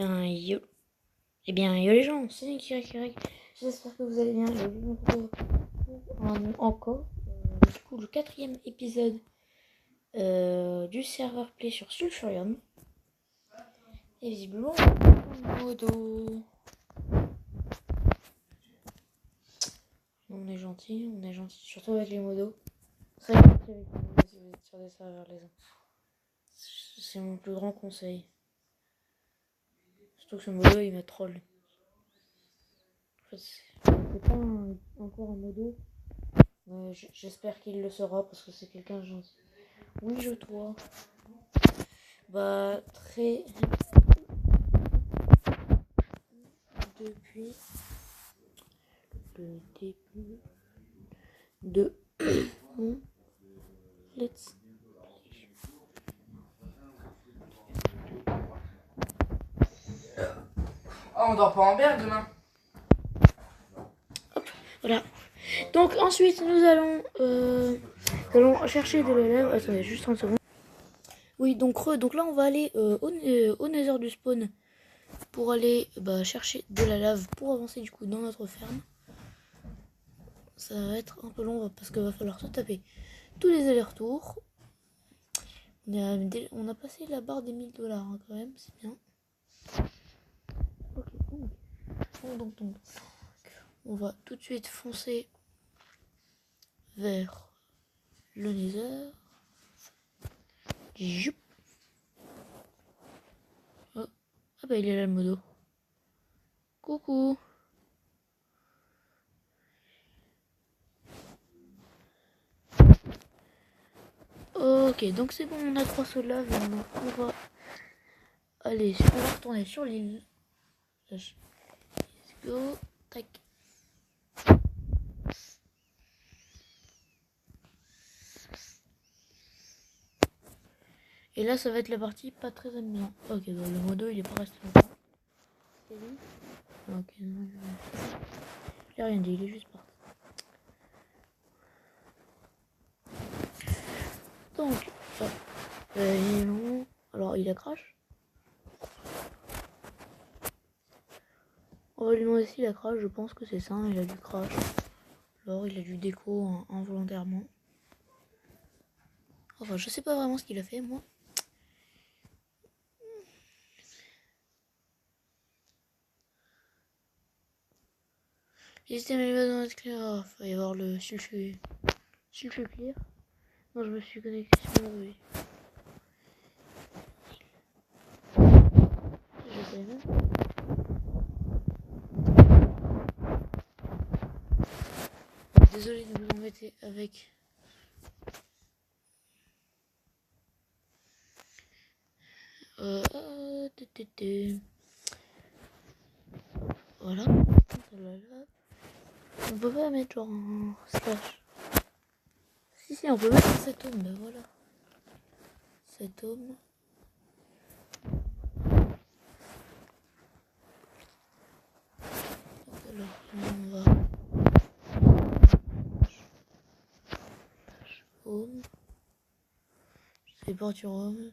Yo. Eh bien, yo les gens, c'est Nick. J'espère que vous allez bien. Je vous retrouve pour encore du coup, le 4e épisode du serveur Play sur Sulfurium. Et visiblement, on modo. On est gentil, surtout avec les modos. Très gentil avec les modos si vous êtes sur des serveurs les uns. C'est mon plus grand conseil. Surtout que ce modo il me troll. En fait, c'est pas encore un modo. J'espère qu'il le sera parce que c'est quelqu'un de gentil. Oui, je dois. Bah, très. Depuis le début de mon let's play. Oh, on dort pas en berge demain. Hop, voilà. Donc, ensuite, nous allons chercher de la lave. Attendez, juste 30 secondes. Oui, donc là, on va aller au nether du spawn pour aller chercher de la lave pour avancer du coup dans notre ferme. Ça va être un peu long parce qu'il va falloir se taper tous les allers-retours. On a passé la barre des 1000 $ hein, quand même, c'est bien. Ok, donc, on va tout de suite foncer vers le nether. Youp. Oh. Ah bah il est là le modo. Coucou. Ok, donc c'est bon, on a 3 sauts de lave. On va aller, on va retourner sur l'île. Let's go. Tac. Et là, ça va être la partie pas très amusante. Ok, donc le modo il est pas resté longtemps. C'est lui. Ok, non, j'ai rien dit, il est juste parti. Donc, il est long. Alors, il a crash. On va lui demander s'il a crash, je pense que c'est ça, il a dû crash. Alors, il a dû déco involontairement. Enfin, je sais pas vraiment ce qu'il a fait, moi. Les systèmes élevés dans notre clair. Il va y avoir le sulfure clear. Non, je me suis connecté sur le oui. Je sais même. Désolé de vous embêter avec. Voilà. On peut pas mettre genre un slash. Si, on peut mettre un cet homme, ben voilà. Cet homme. Alors, on va. Home. C'est partir home.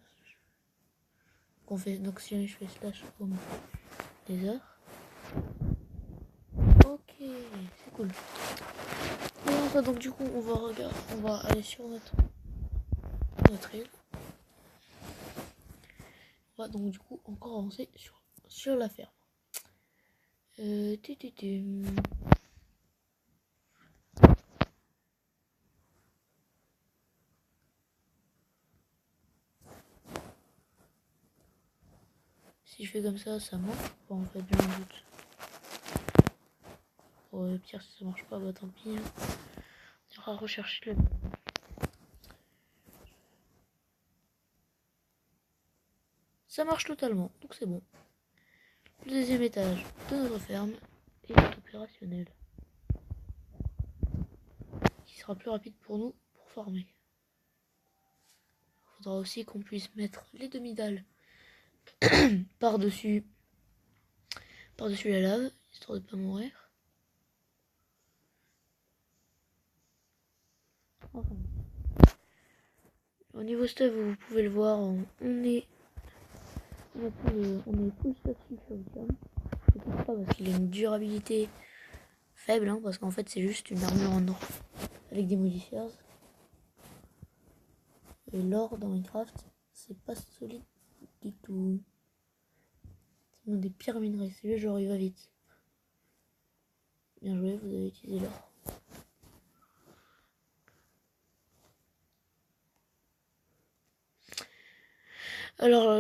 Qu'on fait, donc si je fais slash home des heures. Ok, c'est cool. Et ça, donc du coup on va aller sur notre île. On va donc du coup encore avancer sur la ferme. Si je fais comme ça marche pas en fait, je me doute. Au pire si ça marche pas, bah tant pis. On ira rechercher le... Ça marche totalement, donc c'est bon. Le deuxième étage de notre ferme est opérationnel. Qui sera plus rapide pour nous pour farmer. Il faudra aussi qu'on puisse mettre les demi-dalles par-dessus la lave, histoire de pas mourir. Enfin. Au niveau stuff, vous pouvez le voir, on on est plus là-dessus sur le terme. Je ne pas parce qu'il a une durabilité faible, hein, parce qu'en fait c'est juste une armure en or avec des modifiers. Et l'or dans Minecraft, c'est pas solide du tout. C'est une des pires minerais, c'est juste genre il va vite. Bien joué, vous avez utilisé l'or. Alors,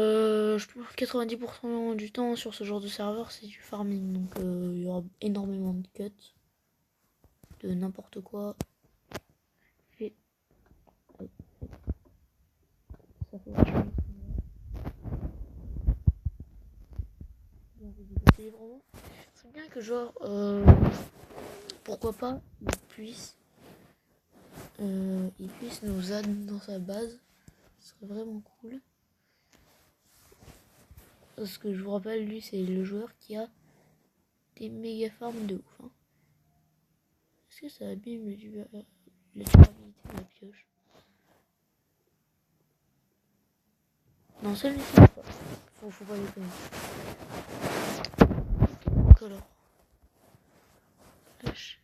je pense que 90% du temps sur ce genre de serveur, c'est du farming. Donc, il y aura énormément de cuts. De n'importe quoi. Et... ça fait vachement. C'est bien que genre, pourquoi pas, il puisse nous add dans sa base. Ce serait vraiment cool. Parce que je vous rappelle, lui, c'est le joueur qui a des méga farms de ouf. Hein. Est-ce que ça abîme la durabilité de la pioche? Non, celui-ci, pas. Faut pas déconner. Donc alors. Lâche.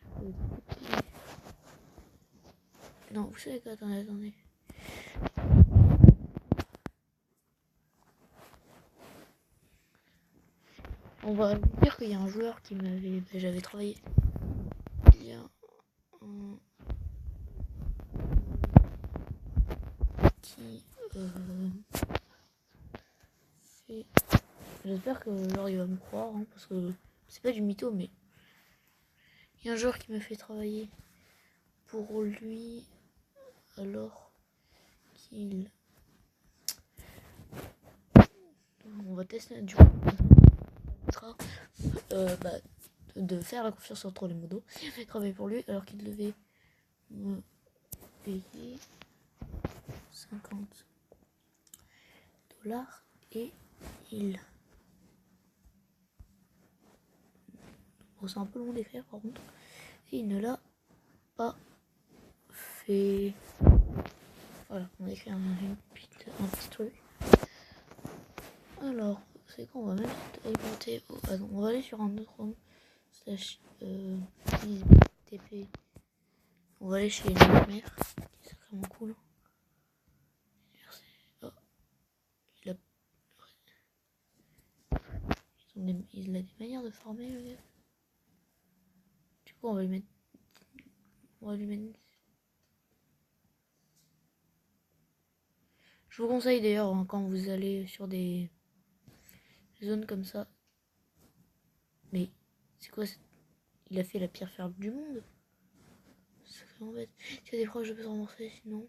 Non, vous savez quoi? Attendez. On va dire qu'il y a un joueur qui m'avait... j'avais travaillé. Il y a un... qui... fait... J'espère que genre il va me croire, hein, parce que c'est pas du mytho, mais... Il y a un joueur qui m'a fait travailler pour lui, alors qu'il... On va tester du coup. De faire la confiance entre les modos. Il a fait travailler pour lui alors qu'il devait me payer 50 $ et il... Bon, c'est un peu long d'écrire par contre. Et il ne l'a pas fait. Voilà, on a écrit un petit truc. Alors, c'est qu'on va même alimenter. Oh, attends, on va aller sur un autre home slash TP. On va aller chez ma mère, qui est sacrément cool. Oh, il a des manières de farmer, le gars. Du coup, on va lui mettre. Je vous conseille d'ailleurs, hein, quand vous allez sur des zones comme ça. Mais c'est quoi il a fait la pire ferme du monde. C'est vraiment bête. S'il y a des proches, je peux te rembourser, sinon.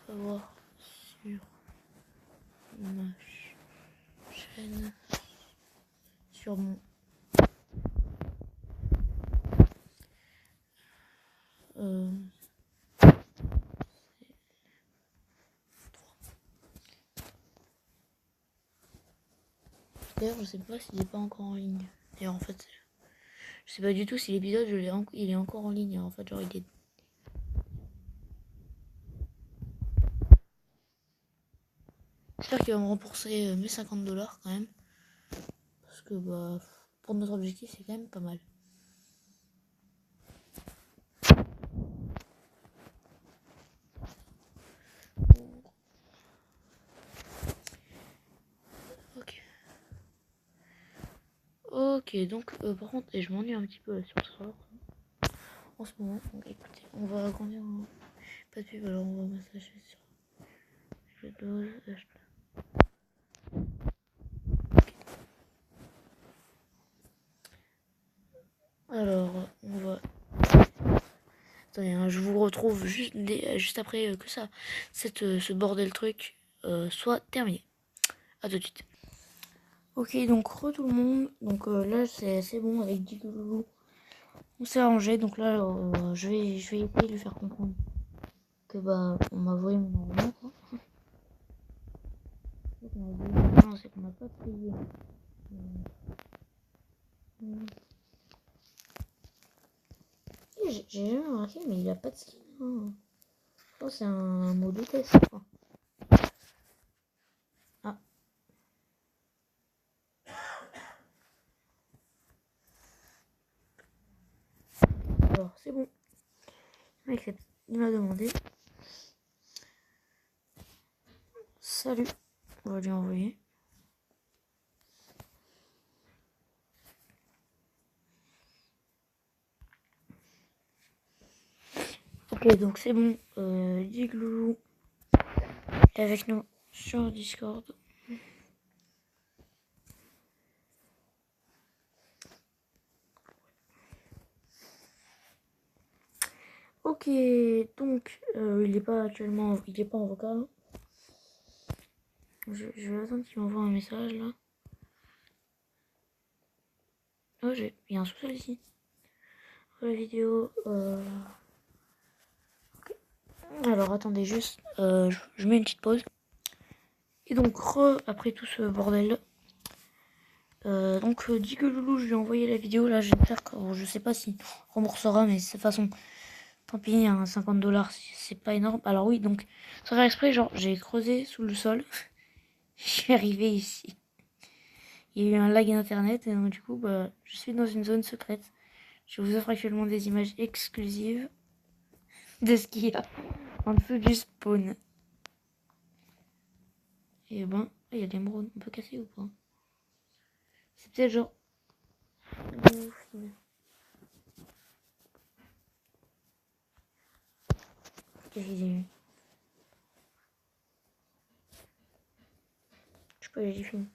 On va voir sur ma chaîne. Sur mon. D'ailleurs, je sais pas s'il est pas encore en ligne. D'ailleurs, en fait, je sais pas du tout si l'épisode il est encore en ligne. En fait, genre il est. J'espère qu'il va me rembourser mes 50 $ quand même. Parce que bah pour notre objectif c'est quand même pas mal. Ok, donc par contre, et je m'ennuie un petit peu sur ce soir en ce moment. Donc écoutez, on va agrandir pas de pub, alors on va massager sur le dose. Alors, on va... Attendez, hein, je vous retrouve juste après que ça, ce bordel truc soit terminé. A tout de suite. Ok, donc tout le monde. Donc là, c'est bon avec Digolo. On s'est arrangé, donc là, je vais essayer de lui faire comprendre que bah, on m'a volé mon argent, quoi. C'est qu'on n'a pas payé. J'ai jamais remarqué, mais il a pas de skin. Hein. Je pense que c'est un mot de test. Quoi. accepte. Il m'a demandé. Salut. On va lui envoyer. Ok, donc c'est bon. Digloulou est avec nous sur Discord. Ok, donc il est pas actuellement, il est pas en vocal. Je vais attendre qu'il m'envoie un message là. Oh, il y a un sous-sol ici. La vidéo. Okay. Alors attendez juste, je mets une petite pause. Et donc après tout ce bordel. Donc dit que Loulou, je lui ai envoyé la vidéo là. J'espère que je sais pas si on remboursera, mais de toute façon, tant pis, hein, 50 $, c'est pas énorme. Alors oui, donc sans faire exprès, genre j'ai creusé sous le sol. Je suis arrivé ici. Il y a eu un lag internet et donc du coup, bah, je suis dans une zone secrète. Je vous offre actuellement des images exclusives de ce qu'il y a en dessous du spawn. Et ben, il y a de l'émeraude. On peut casser ou pas? C'est peut-être genre... Qu'est-ce qu'il dit? Je peux aller filmer.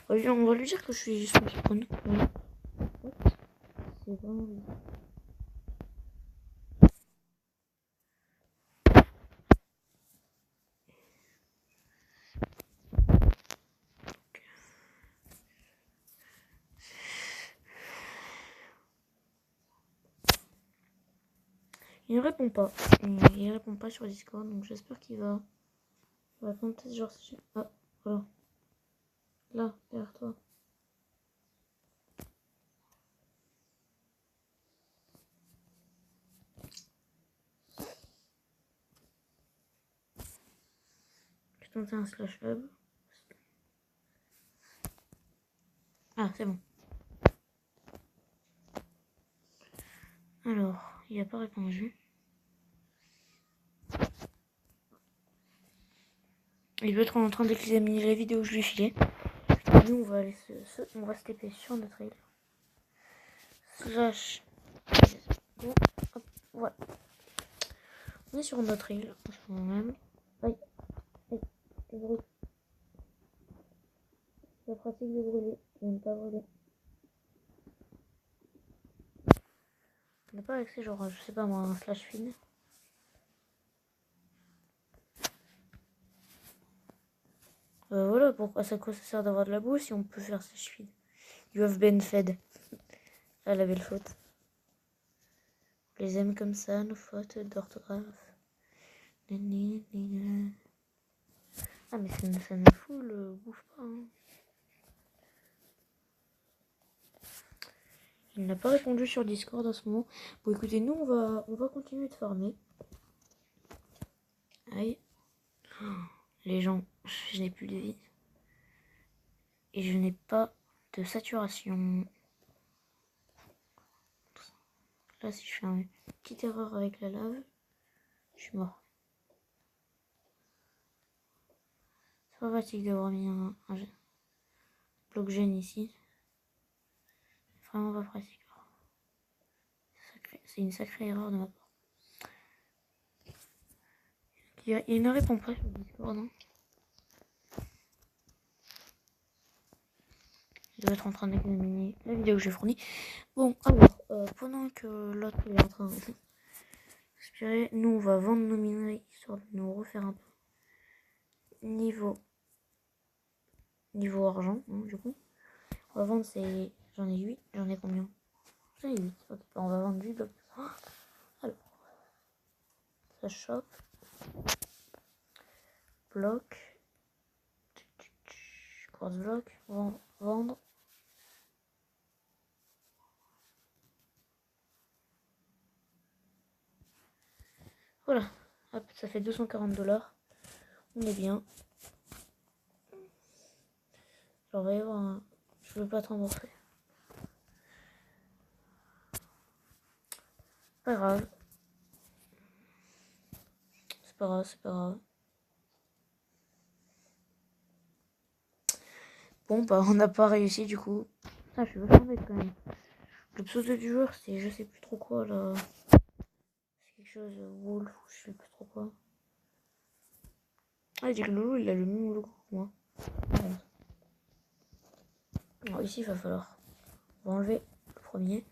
On va lui dire que je suis son spawn. Ouais. C'est vraiment lui. Il ne répond pas. Il répond pas sur Discord, donc j'espère qu'il va répondre peut-être genre si... Ah, voilà. Là, derrière toi. Je tentais un slash hub. Ah, c'est bon. Alors, il n'a pas répondu. Il doit être en train d'examiner la vidéo que je lui ai filée. Nous, on va aller on va se taper sur notre île. Slash. Bon, hop, voilà. On est sur notre île en ce moment même. Aïe, aïe, je brûle. C'est pratique de brûler, de ne pas brûler. On n'a pas accès, genre, je sais pas moi, un slash feed. Voilà, pourquoi ça sert d'avoir de la boue si on peut faire slash feed. You have been fed. Ah, la belle faute. On les aime comme ça, nos fautes d'orthographe. Ah, mais ça me fout le bouffe pas. Hein. Il n'a pas répondu sur Discord en ce moment. Bon, écoutez, nous, on va continuer de farmer. Aïe. Oh, les gens, je n'ai plus de vie. Et je n'ai pas de saturation. Là, si je fais une petite erreur avec la lave, je suis mort. C'est pas pratique d'avoir mis un bloc gêne ici. Vraiment pas pratique. C'est une sacrée erreur de ma part. Il ne répond pas sur Discord, hein. Il doit être en train d'examiner la vidéo que j'ai fournie. Bon, alors, pendant que l'autre est en train d'expirer, nous on va vendre nos minerais histoire de nous refaire un peu niveau argent, hein, du coup. On va vendre ces... J'en ai 8, j'en ai combien? J'en ai 8, ok, on va vendre 8 blocs. Alors, ça chope. Bloc. Quartz bloc. Vendre. Voilà. Hop, ça fait 240 $. On est bien. Genre, va y avoir un... Je veux pas te rembourser. Pas grave. C'est pas grave, c'est pas grave. Bon, bah, on n'a pas réussi du coup. Ah, je suis vachement bête quand même. Le pseudo du joueur, c'est je sais plus trop quoi là. C'est quelque chose, Wolf, ou je sais plus trop quoi. Ah, il dit que Loulou, il a le même logo que moi. Ouais. Alors ici, il va falloir. On va enlever le premier.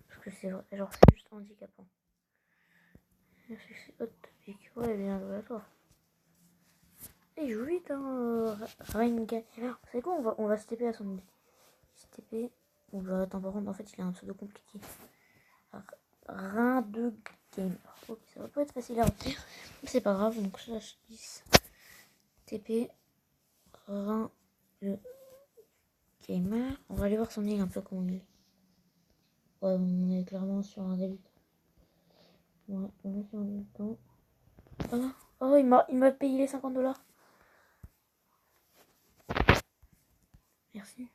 Parce que c'est vrai, genre, c'est juste handicapant. Merci, c'est hot topic. Ouais, bien joué à toi. Et il joue vite, hein, Rainga. C'est quoi, on va se TP à son STP. Bon, bah, attends, par contre, en fait, il a un pseudo compliqué. Rein de gamer. Ok, ça va pas être facile à retenir. C'est pas grave, donc slash 10 TP Rein de gamer. On va aller voir son île un peu comment il est. Ouais, on est clairement sur un débutant. Ouais, on est sur un débutant. Oh, oh il m'a payé les 50$. Merci.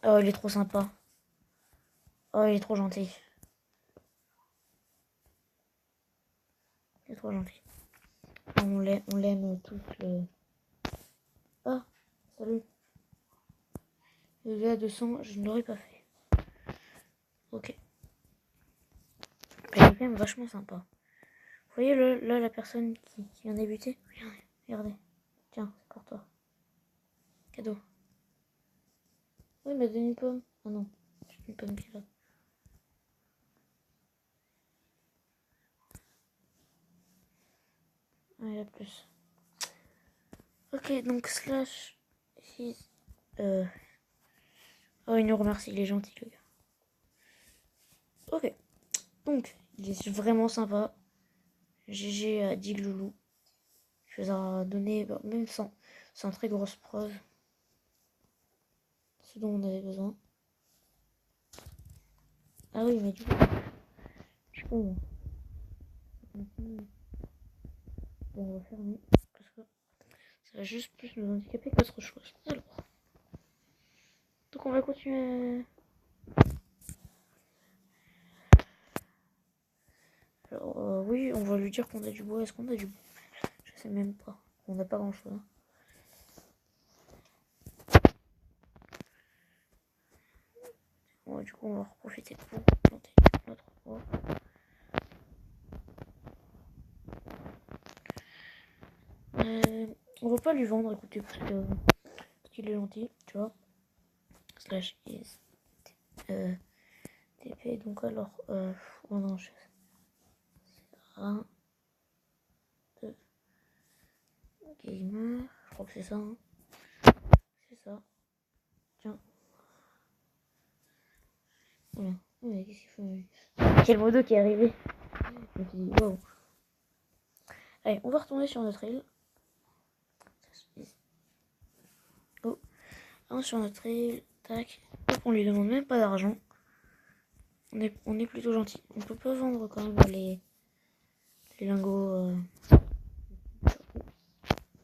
Oh, il est trop sympa. Oh, il est trop gentil. Il est trop gentil. On l'aime tous. Ah, salut. Le gars de sang, je ne l'aurais pas fait. Ok. Il est quand même vachement sympa. Vous voyez là la personne qui vient débuter? Regardez. Tiens, c'est pour toi. Cadeau. Oui, il m'a donné une pomme. Ah non, c'est une pomme qui est là. Ah, il y a plus. Ok, donc slash 6. Oh, il nous remercie, il est gentil le gars. Ok. Donc, il est vraiment sympa. GG à Digloulou. Je vous ai donné, bah, même sans très grosse preuve, ce dont on avait besoin. Ah oui, mais du coup, bon, on va fermer. Parce que ça va juste plus nous handicaper qu'autre chose. Alors. Donc on va continuer. Alors, oui, on va lui dire qu'on a du bois. Est-ce qu'on a du bois? Je sais même pas. On n'a pas grand chose. Hein. Ouais, du coup, on va en profiter pour planter notre bois. On va pas lui vendre, écoutez, parce qu'il est gentil, tu vois. Slash is TP. Donc alors, on enchaîne. 1, 2, gamer. Je crois que c'est ça. Hein. C'est ça. Tiens. Voilà. Mais qu'est-ce qu'il faut? Quel modo qui est arrivé. Je me suis dit, wow. Allez, on va retourner sur notre île. Oh. Sur notre île. Tac. Hop, on lui demande même pas d'argent. On est plutôt gentil. On peut pas vendre quand même les lingots.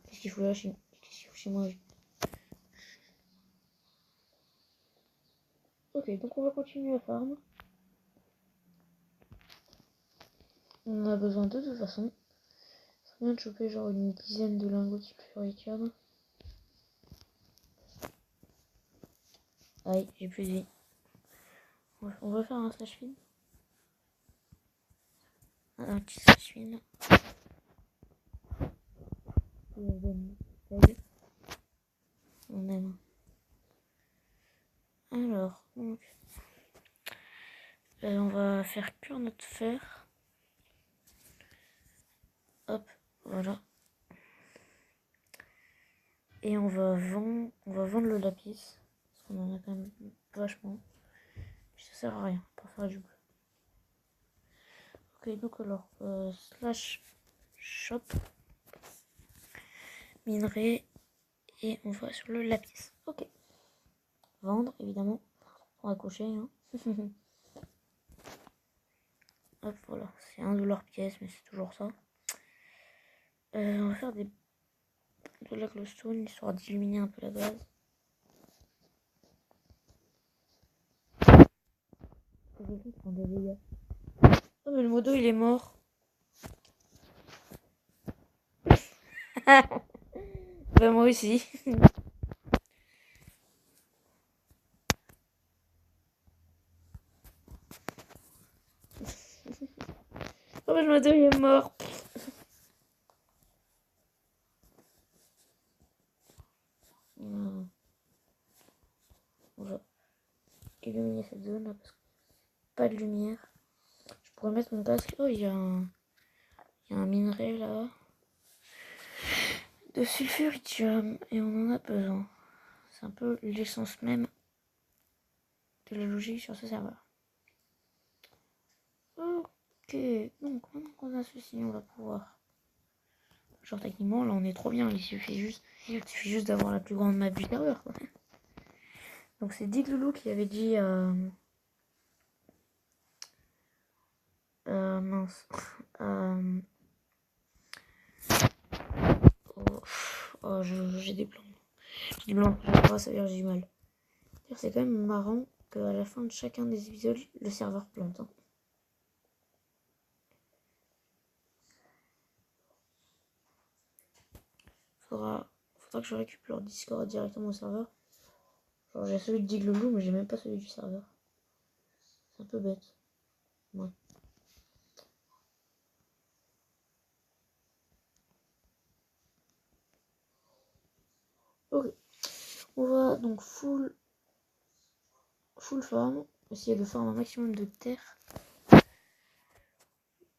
Qu'est-ce qu'il faut là chez moi? Ok, donc on va continuer à farm. On en a besoin de toute façon. C'est bien de choper genre une dizaine de lingots de sulfuricum. Aïe, j'ai plus de vie. On va faire un slash feed. Un petit slash feed. On aime. Alors, donc, on va faire cuire notre fer. Hop, voilà. Et on va vendre le lapis. Parce qu'on en a quand même vachement. Puis ça sert à rien pour faire du bleu. Ok, donc alors, slash shop. Minerai. Et on va sur le lapis. Ok. Vendre, évidemment. On va cocher. Hein. Hop, voilà. C'est $1 pièce, mais c'est toujours ça. On va faire de la glowstone, histoire d'illuminer un peu la base. Oh, mais le modo, il est mort. Bah, moi aussi. Oh, mais le modo, il est mort. On va illuminer cette zone là parce que pas de lumière. Je pourrais mettre mon casque. Oh, il y a un minerai là de sulfuritium et on en a besoin. C'est un peu l'essence même de la logique sur ce serveur. Ok, donc maintenant qu'on a ceci, on va pouvoir. Genre techniquement là on est trop bien, il suffit juste d'avoir la plus grande map du serveur quoi. Donc c'est Digloulou qui avait dit mince. J'ai des blancs. J'ai des blancs, ça veut dire j'ai du mal. C'est quand même marrant qu'à la fin de chacun des épisodes, le serveur plante. Hein. Faudra que je récupère leur Discord directement au serveur. Genre j'ai celui de Digloulou, mais j'ai même pas celui du serveur. C'est un peu bête. Ouais. Ok. On va donc full farm. Essayer de farm un maximum de terre.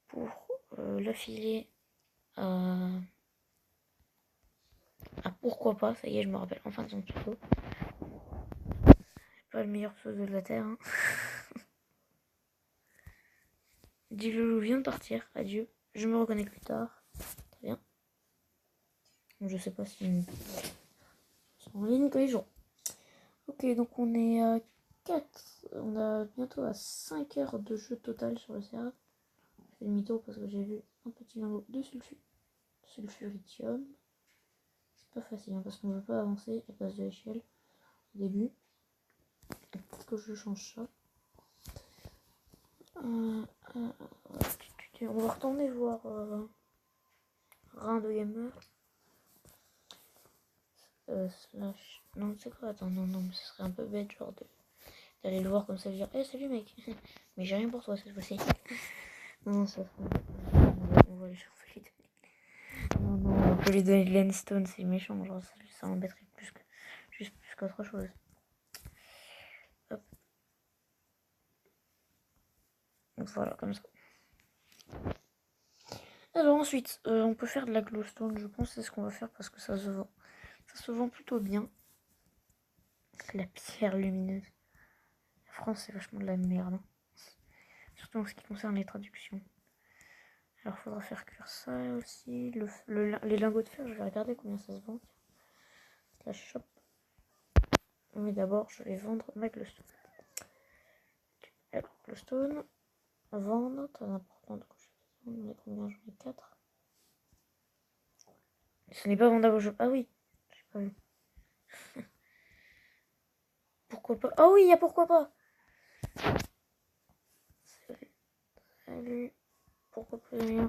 Pour l'affiler à... pourquoi pas. Ça y est, je me rappelle enfin de son pseudo. Pas le meilleur pseudo de la terre. Hein. Digloulou vient de partir. Adieu. Je me reconnecte plus tard. Très bien. Je sais pas si c'est en ligne tous les jours. Ok, donc on est à 4. On a bientôt à 5 heures de jeu total sur le serveur. Je fais le mytho parce que j'ai vu un petit lingot de sulfuritium. C'est pas facile hein, parce qu'on veut pas avancer à cause de l'échelle au début. Peut-être que je change ça. On va retourner voir Rindo Gamer. Slash. Non, c'est quoi? Attends, non, mais ce serait un peu bête, genre d'aller le voir comme ça et dire salut mec, mais j'ai rien pour toi cette fois-ci. Non, ça on va lui chauffer. Non, on peut lui donner de l'endstone, c'est méchant, genre ça l'embêterait plus qu'autre chose. Hop. Donc voilà, comme ça. Alors ensuite, on peut faire de la glowstone, je pense que c'est ce qu'on va faire parce que ça se vend plutôt bien. La pierre lumineuse. La France, c'est vachement de la merde. Hein. Surtout en ce qui concerne les traductions. Alors, il faudra faire cuire ça aussi. Les lingots de fer, je vais regarder combien ça se vend. La shop. Mais d'abord, je vais vendre ma glowstone. Alors, glowstone. À vendre, très important. J'en ai combien? J'en ai 4. Ce n'est pas vendable au jeu. Ah oui, j'ai pas vu. Pourquoi pas? Ah oui, il y a pourquoi pas. Salut. Pourquoi pas rien.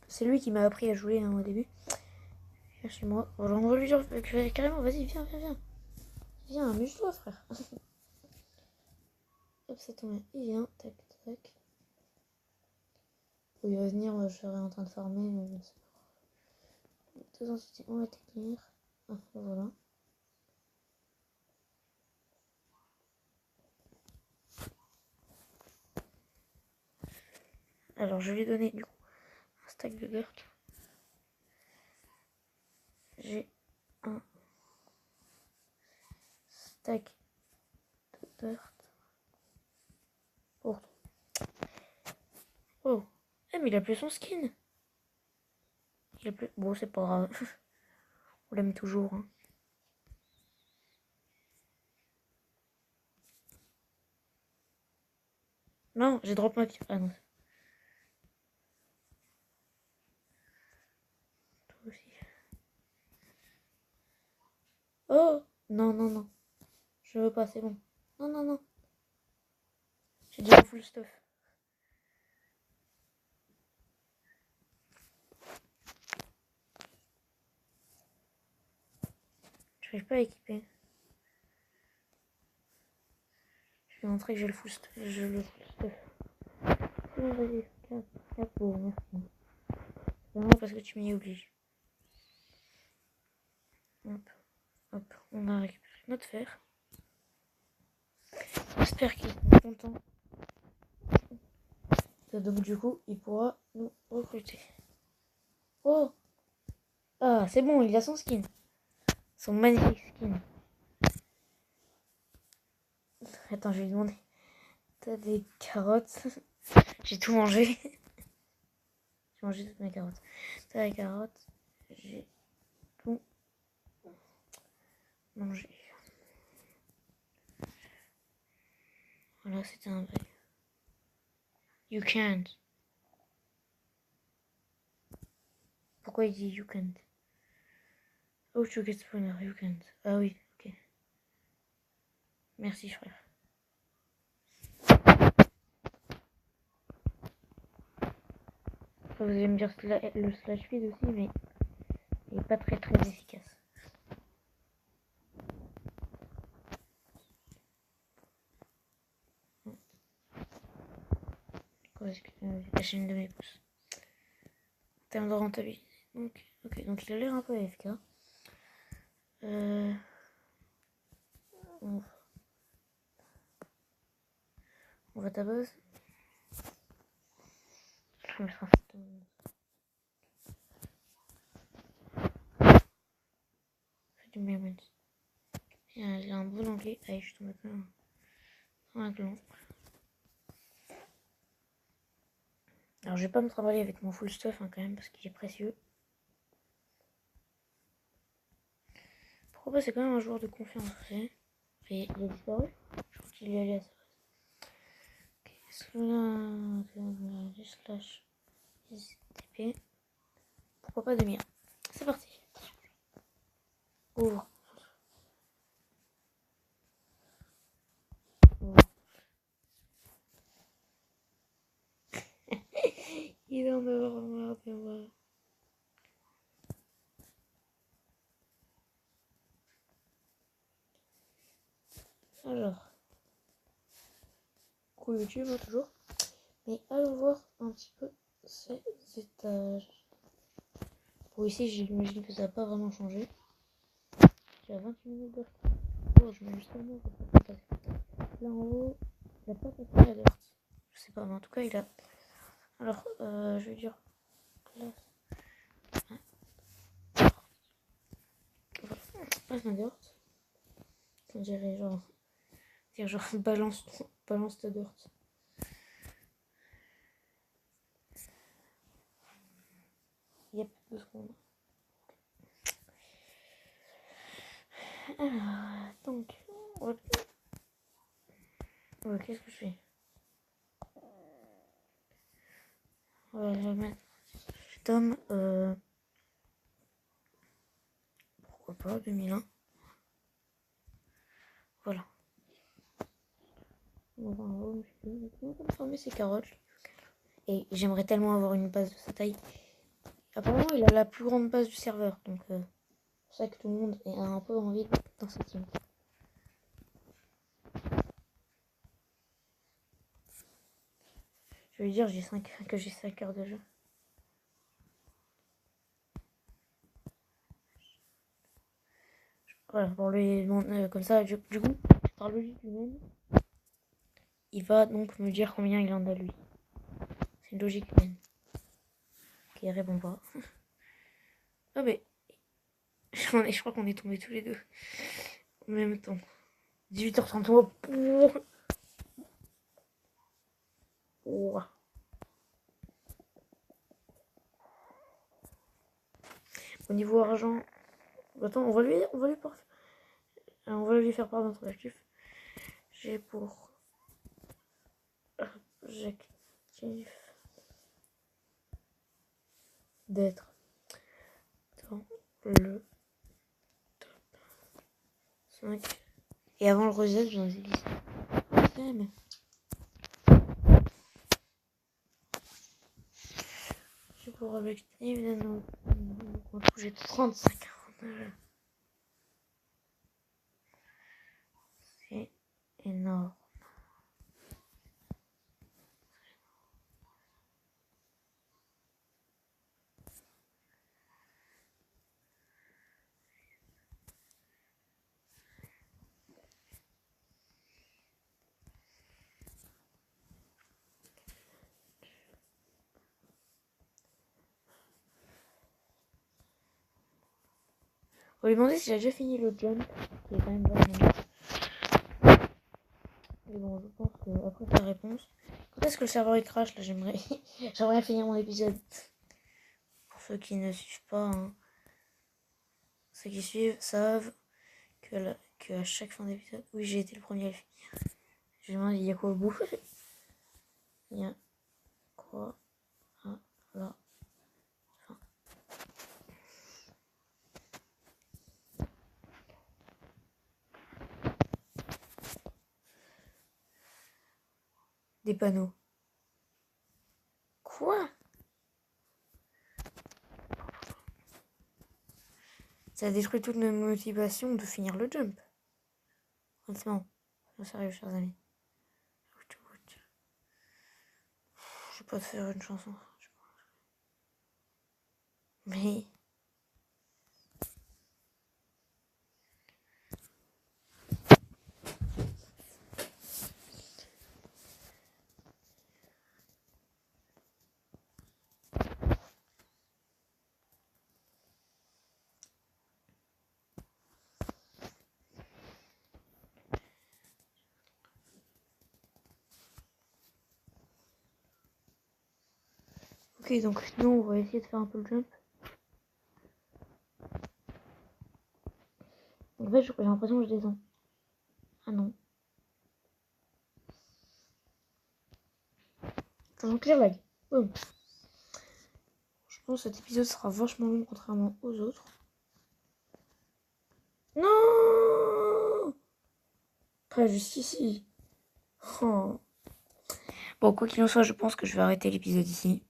C'est lui qui m'a appris à jouer hein, au début. Viens chez moi. On va lui dire carrément, vas-y, viens. Viens, amuse-toi, frère. Hop, ça tombe. Il vient, tac. Il va venir, je serai en train de farmer. Deux entités, on va t'écrire. Ah, voilà. Alors, je vais lui donner du coup un stack de dirt. J'ai un stack de dirt pour toi. Oh, mais il a plus son skin. Il a plus... Bon, c'est pas grave. On l'aime toujours. Hein. Non, j'ai drop ma... Ah non. Toi aussi. Oh non, non, non. Je veux pas, c'est bon. Non, non, non. J'ai déjà full stuff. Je n'arrive pas à équiper. Je vais montrer que j'ai le full stuff. J'ai le full stuff. C'est bon, vas-y. Capot, merci. Vraiment parce que tu m'y obliges. Hop, hop. On a récupéré notre fer. J'espère qu'il est content. Donc du coup, il pourra nous recruter. Oh! Ah, c'est bon, il a son skin. Son magnifique skin. Attends, je vais lui demander. T'as des carottes? J'ai tout mangé. J'ai mangé toutes mes carottes. T'as des carottes? J'ai tout mangé. Voilà, c'était un vrai. You can't. Pourquoi il dit you can't? Oh, tu get spawner, you can't. Ah oui, ok. Merci, frère. Vous allez me dire le slash feed aussi, mais il n'est pas très efficace. La chaîne de mes pouces. En termes de rentabilité. Donc, ok, donc il a l'air un peu AFK. On va ta base. Je vais mettre un du Mermans. J'ai un bon anglais. Allez, je tombe dans un gland. Alors, je vais pas me travailler avec mon full stuff hein, quand même parce qu'il est précieux. Pourquoi pas, c'est quand même un joueur de confiance. Et il a disparu. Je crois qu'il est allé à sa base. Ok, est-ce que là, du slash TP. Pourquoi pas demi-heure. C'est parti. Ouvre. Il en a avoir marre de moi. Alors, cool YouTube hein, toujours. Mais allons voir un petit peu ces étages. Bon ici j'imagine que ça n'a pas vraiment changé. J'ai 28 minutes de retard. Oh je mets juste un mot. Là en haut, il n'a pas passé la dirt. Je sais pas mais en tout cas il a. Alors je vais dire classe. Passe ma dirt. On dirait genre balance ta dirt. Yep, 2 secondes. Alors, donc, ouais, qu'est-ce que je fais? Voilà, je vais mettre Tom, pourquoi pas, 2001. Voilà. On va transformer ses carottes. Et j'aimerais tellement avoir une base de sa taille. Apparemment, il a la plus grande base du serveur. Donc, c'est pour ça que tout le monde a un peu envie dans sa team. Je vais dire que j'ai 5 heures de jeu. Voilà, pour lui, comme ça, du coup, par logique humaine, il va donc me dire combien il en a lui. C'est une logique humaine. Qui répond pas. Ah mais, je crois qu'on est tombés tous les deux. En même temps. 18h33. Ouah. au niveau argent. Attends, on va lui faire part de notre objectif. J'ai pour objectif d'être dans le top 5. Et avant le reset, j'en ai dit ça. Mais... j'ai pour objectif d'être dans... j'ai 35. C'est énorme. On va lui demander s'il a déjà fini le jump, qui est quand même vachement. Mais bon, je pense qu'après ta réponse. Quand est-ce que le serveur il crash là? J'aimerais finir mon épisode. Pour ceux qui ne suivent pas, hein. Ceux qui suivent savent que à chaque fin d'épisode, oui, j'ai été le premier à le finir. Je me demande, il y a quoi au bout? Il y a quoi à la fin? Des panneaux. Quoi? Ça a détruit toute notre motivation de finir le jump. Honnêtement, non, sérieux, chers amis. Je vais pas te faire une chanson. Mais... ok, donc nous on va essayer de faire un peu le jump. En fait, j'ai l'impression que je descends. Ah non. Attention, clear lag. Boum. Je pense que cet épisode sera vachement long contrairement aux autres. Non! Pas juste ici. Oh. Bon, quoi qu'il en soit, je pense que je vais arrêter l'épisode ici.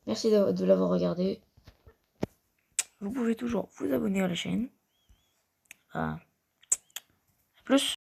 Merci de l'avoir regardé. Vous pouvez toujours vous abonner à la chaîne. À plus.